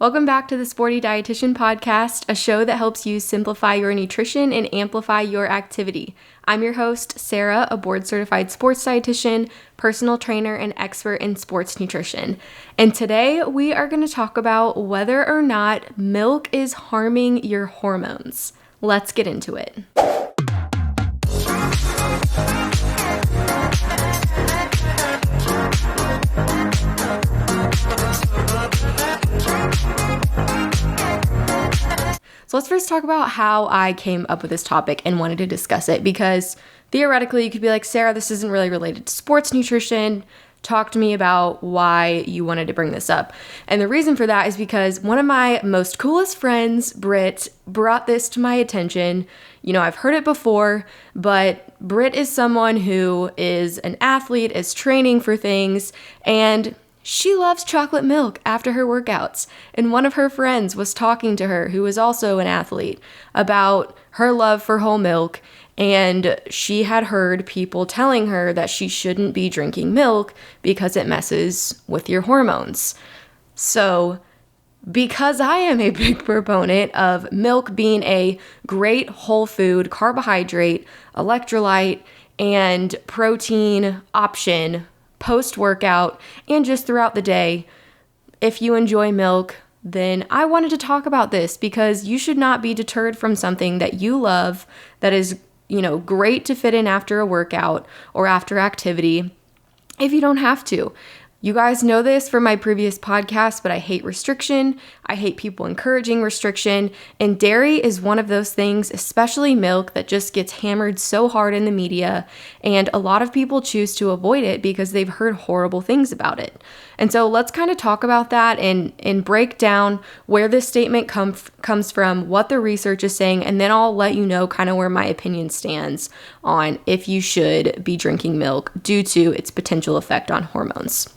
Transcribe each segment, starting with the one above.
Welcome back to the Sporty Dietitian Podcast, a show that helps you simplify your nutrition and amplify your activity. I'm your host, Sarah, a board-certified sports dietitian, personal trainer, and expert in sports nutrition. And today we are going to talk about whether or not milk is harming your hormones. Let's get into it. So let's first talk about how I came up with this topic and wanted to discuss it, because theoretically you could be like, Sarah, this isn't really related to sports nutrition. Talk to me about why you wanted to bring this up. And the reason for that is because one of my most coolest friends, Britt, brought this to my attention. You know, I've heard it before, but Britt is someone who is an athlete, is training for things, and she loves chocolate milk after her workouts. And one of her friends was talking to her, who is also an athlete, about her love for whole milk. And she had heard people telling her that she shouldn't be drinking milk because it messes with your hormones. So, because I am a big proponent of milk being a great whole food, carbohydrate, electrolyte, and protein option post-workout and just throughout the day, if you enjoy milk, then I wanted to talk about this, because you should not be deterred from something that you love, that is, great to fit in after a workout or after activity, if you don't have to. You guys know this from my previous podcast, but I hate restriction. I hate people encouraging restriction. And dairy is one of those things, especially milk, that just gets hammered so hard in the media. And a lot of people choose to avoid it because they've heard horrible things about it. And so let's kind of talk about that and break down where this statement comes from, what the research is saying, and then I'll let you know kind of where my opinion stands on if you should be drinking milk due to its potential effect on hormones.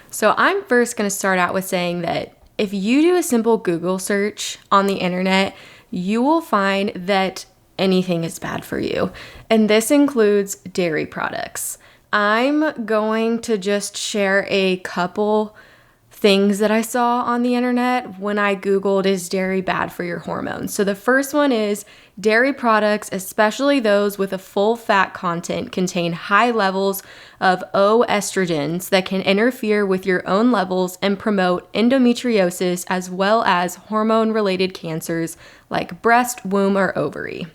So I'm first going to start out with saying that if you do a simple Google search on the internet, you will find that anything is bad for you. And this includes dairy products. I'm going to just share a couple things that I saw on the internet when I Googled, is dairy bad for your hormones? So the first one is dairy products, especially those with a full fat content, contain high levels of estrogens that can interfere with your own levels and promote endometriosis, as well as hormone-related cancers like breast, womb, or ovary.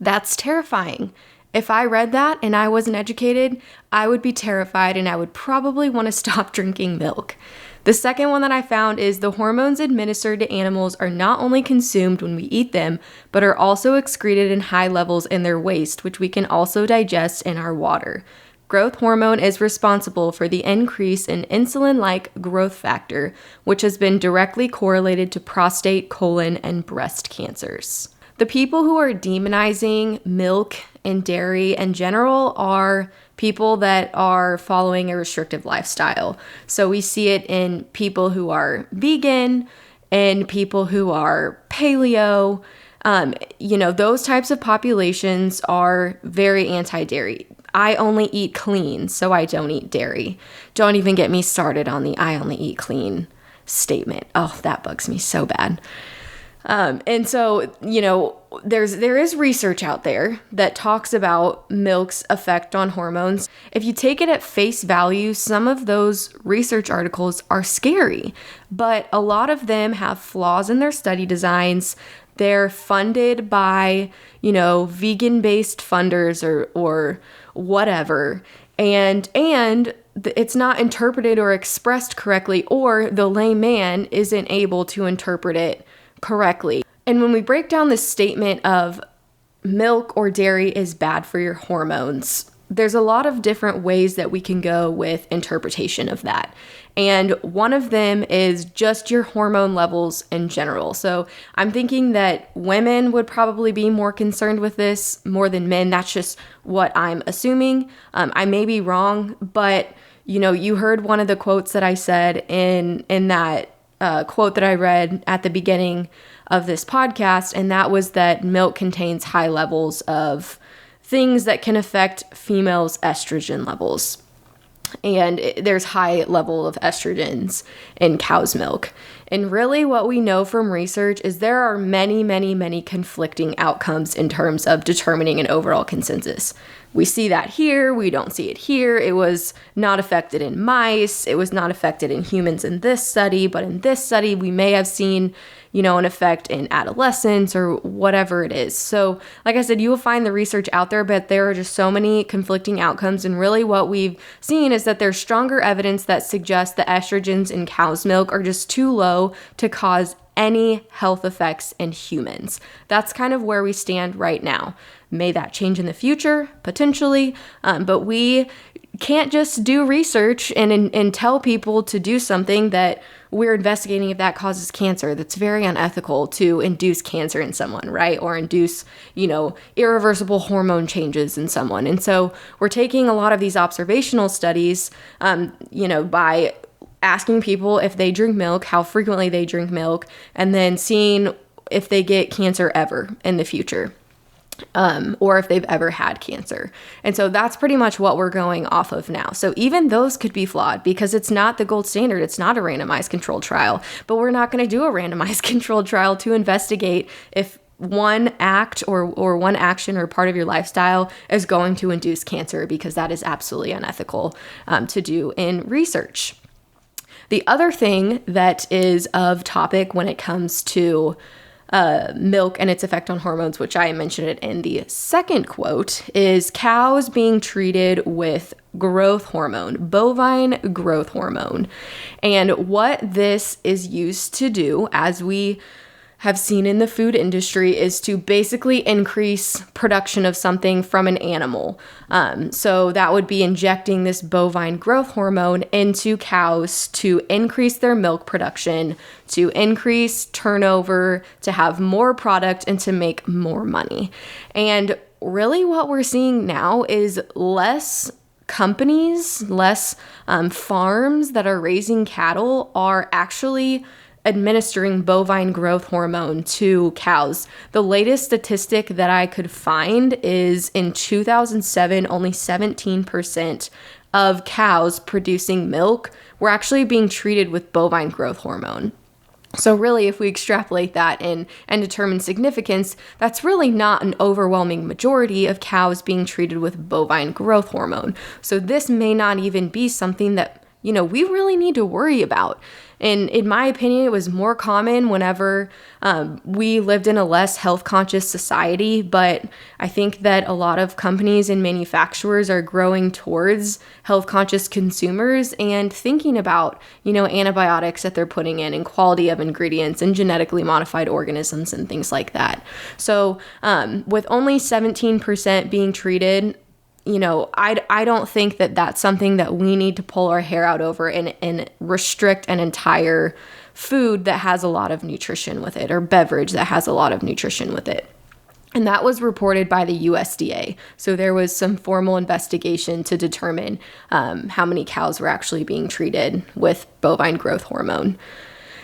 That's terrifying. If I read that and I wasn't educated, I would be terrified and I would probably want to stop drinking milk. The second one that I found is the hormones administered to animals are not only consumed when we eat them, but are also excreted in high levels in their waste, which we can also digest in our water. Growth hormone is responsible for the increase in insulin-like growth factor, which has been directly correlated to prostate, colon, and breast cancers. The people who are demonizing milk and dairy in general are people that are following a restrictive lifestyle. So we see it in people who are vegan and people who are paleo. Those types of populations are very anti-dairy. I only eat clean, so I don't eat dairy. Don't even get me started on the I only eat clean statement. Oh, that bugs me so bad. And so, there is research out there that talks about milk's effect on hormones. If you take it at face value, some of those research articles are scary, but a lot of them have flaws in their study designs. They're funded by, vegan-based funders or whatever. And it's not interpreted or expressed correctly, or the layman isn't able to interpret it correctly. And when we break down this statement of milk or dairy is bad for your hormones, there's a lot of different ways that we can go with interpretation of that. And one of them is just your hormone levels in general. So I'm thinking that women would probably be more concerned with this more than men. That's just what I'm assuming. I may be wrong, but you heard one of the quotes that I said in that quote that I read at the beginning of this podcast, and that was that milk contains high levels of things that can affect females' estrogen levels. And there's high level of estrogens in cow's milk. And really what we know from research is there are many, many, many conflicting outcomes in terms of determining an overall consensus. We see that here, we don't see it here. It was not affected in mice, it was not affected in humans in this study, but in this study we may have seen, an effect in adolescents or whatever it is. So like I said, you will find the research out there, but there are just so many conflicting outcomes. And really what we've seen is that there's stronger evidence that suggests the estrogens in cow's milk are just too low to cause any health effects in humans. That's kind of where we stand right now. May that change in the future? Potentially. But we can't just do research and tell people to do something that we're investigating if that causes cancer. That's very unethical to induce cancer in someone, right? Or induce, irreversible hormone changes in someone. And so we're taking a lot of these observational studies, by asking people if they drink milk, how frequently they drink milk, and then seeing if they get cancer ever in the future. Or if they've ever had cancer. And so that's pretty much what we're going off of now. So even those could be flawed because it's not the gold standard. It's not a randomized controlled trial, but we're not going to do a randomized controlled trial to investigate if one act or one action or part of your lifestyle is going to induce cancer, because that is absolutely unethical to do in research. The other thing that is of topic when it comes to milk and its effect on hormones, which I mentioned it in the second quote, is cows being treated with growth hormone, bovine growth hormone. And what this is used to do, as we have seen in the food industry, is to basically increase production of something from an animal. So that would be injecting this bovine growth hormone into cows to increase their milk production, to increase turnover, to have more product, and to make more money. And really what we're seeing now is less companies, less farms that are raising cattle are actually administering bovine growth hormone to cows. The latest statistic that I could find is in 2007, only 17% of cows producing milk were actually being treated with bovine growth hormone. So really, if we extrapolate that and determine significance, that's really not an overwhelming majority of cows being treated with bovine growth hormone. So this may not even be something that, we really need to worry about. And in my opinion, it was more common whenever we lived in a less health conscious society. But I think that a lot of companies and manufacturers are growing towards health conscious consumers and thinking about, antibiotics that they're putting in and quality of ingredients and genetically modified organisms and things like that. So with only 17% being treated, I don't think that that's something that we need to pull our hair out over and restrict an entire food that has a lot of nutrition with it, or beverage that has a lot of nutrition with it. And that was reported by the USDA. So there was some formal investigation to determine how many cows were actually being treated with bovine growth hormone.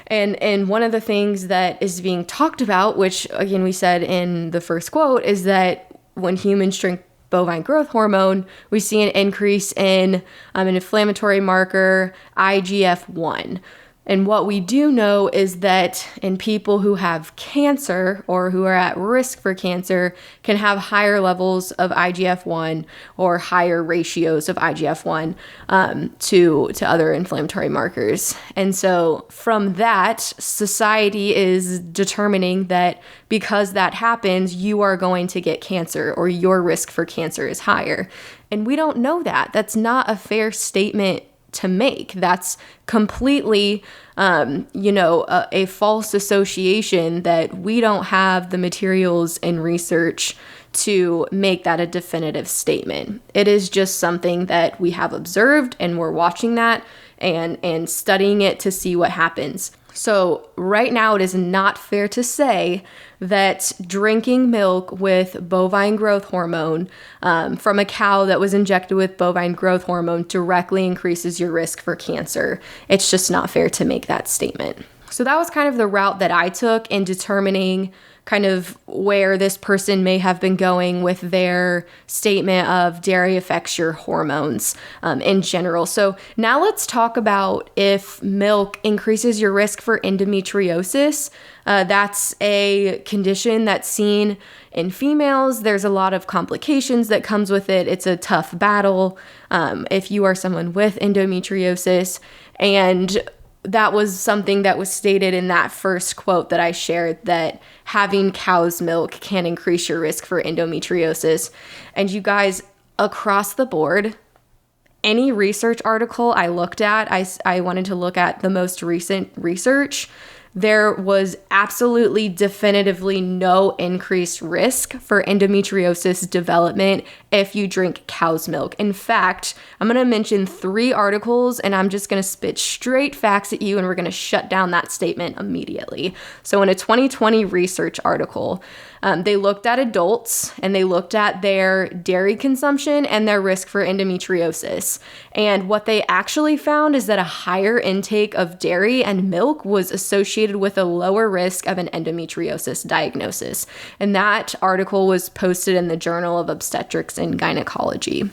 And one of the things that is being talked about, which again we said in the first quote, is that when humans drink bovine growth hormone, we see an increase in an inflammatory marker, IGF-1. And what we do know is that in people who have cancer or who are at risk for cancer can have higher levels of IGF-1 or higher ratios of IGF-1 to other inflammatory markers. And so from that, society is determining that because that happens, you are going to get cancer or your risk for cancer is higher. And we don't know that. That's not a fair statement to make. That's completely, a false association that we don't have the materials and research to make that a definitive statement. It is just something that we have observed, and we're watching that and studying it to see what happens. So right now, it is not fair to say that drinking milk with bovine growth hormone from a cow that was injected with bovine growth hormone directly increases your risk for cancer. It's just not fair to make that statement. So that was kind of the route that I took in determining kind of where this person may have been going with their statement of dairy affects your hormones in general. So now let's talk about if milk increases your risk for endometriosis. That's a condition that's seen in females. There's a lot of complications that comes with it. It's a tough battle if you are someone with endometriosis. And that was something that was stated in that first quote that I shared, that having cow's milk can increase your risk for endometriosis. And you guys, across the board, any research article I looked at, I wanted to look at the most recent research. There was absolutely definitively no increased risk for endometriosis development if you drink cow's milk. In fact, I'm going to mention 3 articles and I'm just going to spit straight facts at you and we're going to shut down that statement immediately. So in a 2020 research article, they looked at adults and they looked at their dairy consumption and their risk for endometriosis. And what they actually found is that a higher intake of dairy and milk was associated with a lower risk of an endometriosis diagnosis. And that article was posted in the Journal of Obstetrics and Gynecology.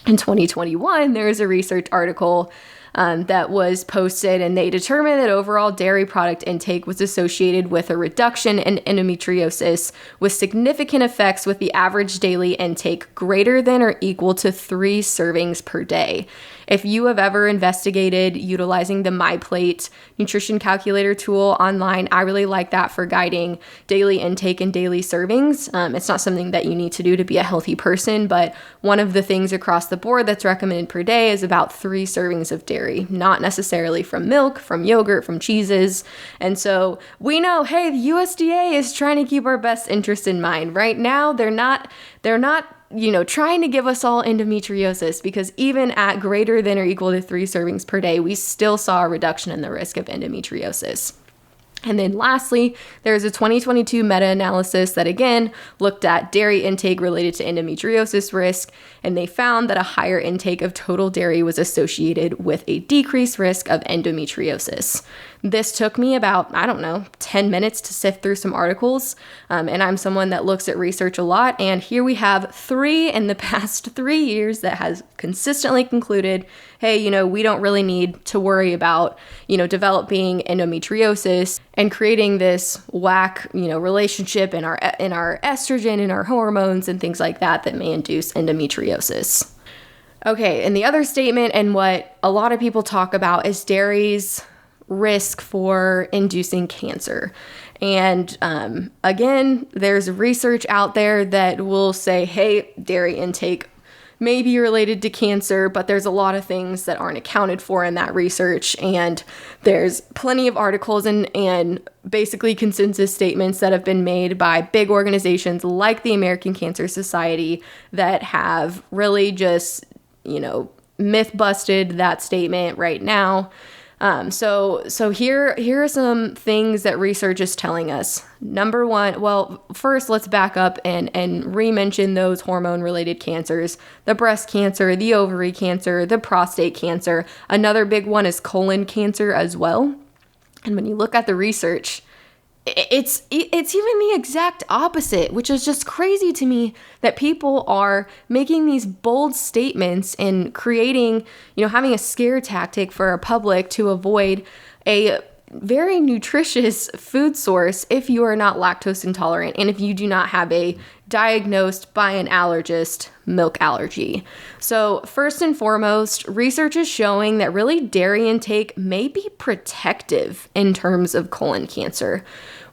In 2021, there was a research article that was posted, and they determined that overall dairy product intake was associated with a reduction in endometriosis with significant effects with the average daily intake greater than or equal to 3 servings per day. If you have ever investigated utilizing the MyPlate nutrition calculator tool online, I really like that for guiding daily intake and daily servings. It's not something that you need to do to be a healthy person, but one of the things across the board that's recommended per day is about 3 servings of dairy, not necessarily from milk, from yogurt, from cheeses. And so we know, hey, the USDA is trying to keep our best interest in mind. Right now, they're not trying to give us all endometriosis, because even at greater than or equal to 3 servings per day, we still saw a reduction in the risk of endometriosis. And then lastly, there's a 2022 meta-analysis that again looked at dairy intake related to endometriosis risk, and they found that a higher intake of total dairy was associated with a decreased risk of endometriosis. This took me about, 10 minutes to sift through some articles, and I'm someone that looks at research a lot, and here we have 3 in the past 3 years that has consistently concluded, hey, we don't really need to worry about, developing endometriosis and creating this whack, relationship in our estrogen and our hormones and things like that may induce endometriosis. Okay, and the other statement, and what a lot of people talk about, is dairy's risk for inducing cancer. And again, there's research out there that will say, hey, dairy intake may be related to cancer, but there's a lot of things that aren't accounted for in that research. And there's plenty of articles and basically consensus statements that have been made by big organizations like the American Cancer Society that have really just, myth busted that statement right now. So here are some things that research is telling us. Number 1, well, first let's back up and re-mention those hormone-related cancers: the breast cancer, the ovary cancer, the prostate cancer. Another big one is colon cancer as well. And when you look at the research, it's even the exact opposite, which is just crazy to me that people are making these bold statements and creating, having a scare tactic for our public to avoid a very nutritious food source if you are not lactose intolerant and if you do not have a diagnosed by an allergist milk allergy. So first and foremost, research is showing that really dairy intake may be protective in terms of colon cancer.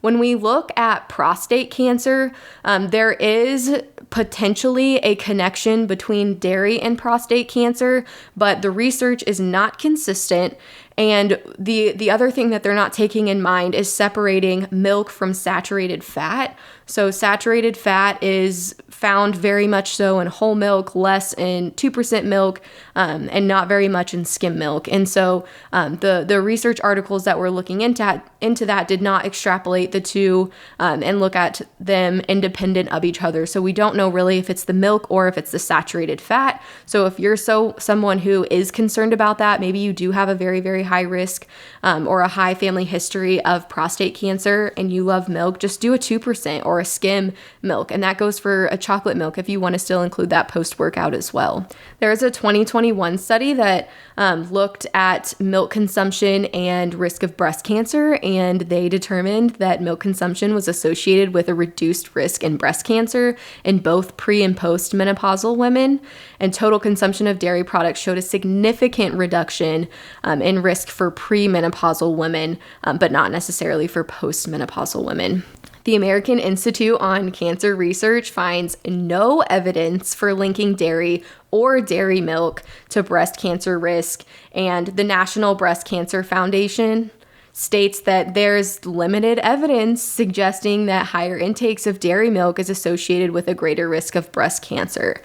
When we look at prostate cancer, there is potentially a connection between dairy and prostate cancer, but the research is not consistent. And the other thing that they're not taking in mind is separating milk from saturated fat. So saturated fat is found very much so in whole milk, less in 2% milk, and not very much in skim milk. And so the research articles that we're looking into that did not extrapolate the two and look at them independent of each other. So we don't know really if it's the milk or if it's the saturated fat. So if you're someone who is concerned about that, maybe you do have a very, very high risk or a high family history of prostate cancer and you love milk, just do a 2% or a skim milk. And that goes for a chocolate milk if you want to still include that post-workout as well. There's a 2021 study that looked at milk consumption and risk of breast cancer, and they determined that milk consumption was associated with a reduced risk in breast cancer in both pre- and post-menopausal women, and total consumption of dairy products showed a significant reduction in risk for pre-menopausal women, but not necessarily for post-menopausal women. The American Institute on Cancer Research finds no evidence for linking dairy or dairy milk to breast cancer risk, and the National Breast Cancer Foundation states that there's limited evidence suggesting that higher intakes of dairy milk is associated with a greater risk of breast cancer.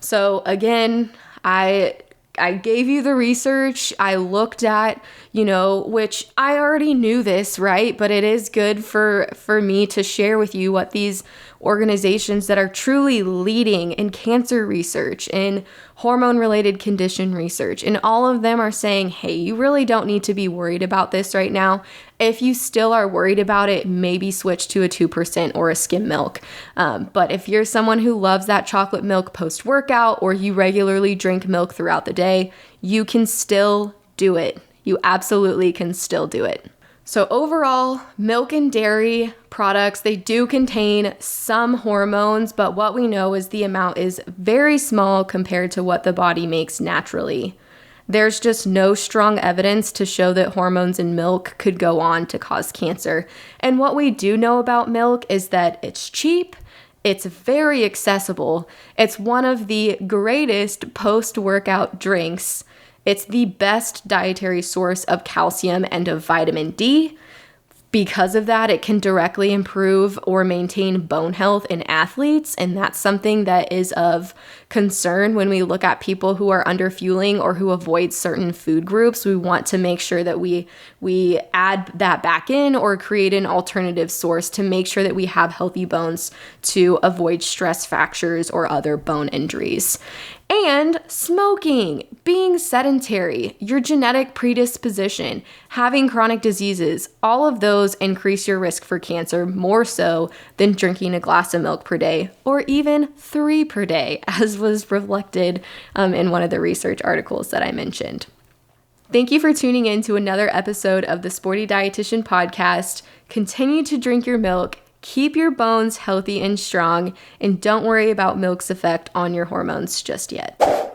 So again, I gave you the research. I looked at, which I already knew this, right? But it is good for me to share with you what these organizations that are truly leading in cancer research, in hormone-related condition research, and all of them are saying, hey, you really don't need to be worried about this right now. If you still are worried about it, maybe switch to a 2% or a skim milk. But if you're someone who loves that chocolate milk post-workout, or you regularly drink milk throughout the day, you can still do it. You absolutely can still do it. So overall, milk and dairy products, they do contain some hormones, but what we know is the amount is very small compared to what the body makes naturally. There's just no strong evidence to show that hormones in milk could go on to cause cancer. And what we do know about milk is that it's cheap, it's very accessible, it's one of the greatest post-workout drinks. It's the best dietary source of calcium and of vitamin D. Because of that, it can directly improve or maintain bone health in athletes, and that's something that is of concern when we look at people who are underfueling or who avoid certain food groups. We want to make sure that we add that back in or create an alternative source to make sure that we have healthy bones to avoid stress fractures or other bone injuries. And smoking, being sedentary, your genetic predisposition, having chronic diseases, all of those increase your risk for cancer more so than drinking a glass of milk per day, or even 3 per day, as was reflected in one of the research articles that I mentioned. Thank you for tuning in to another episode of the Sporty Dietitian podcast. Continue to drink your milk. Keep your bones healthy and strong, and don't worry about milk's effect on your hormones just yet.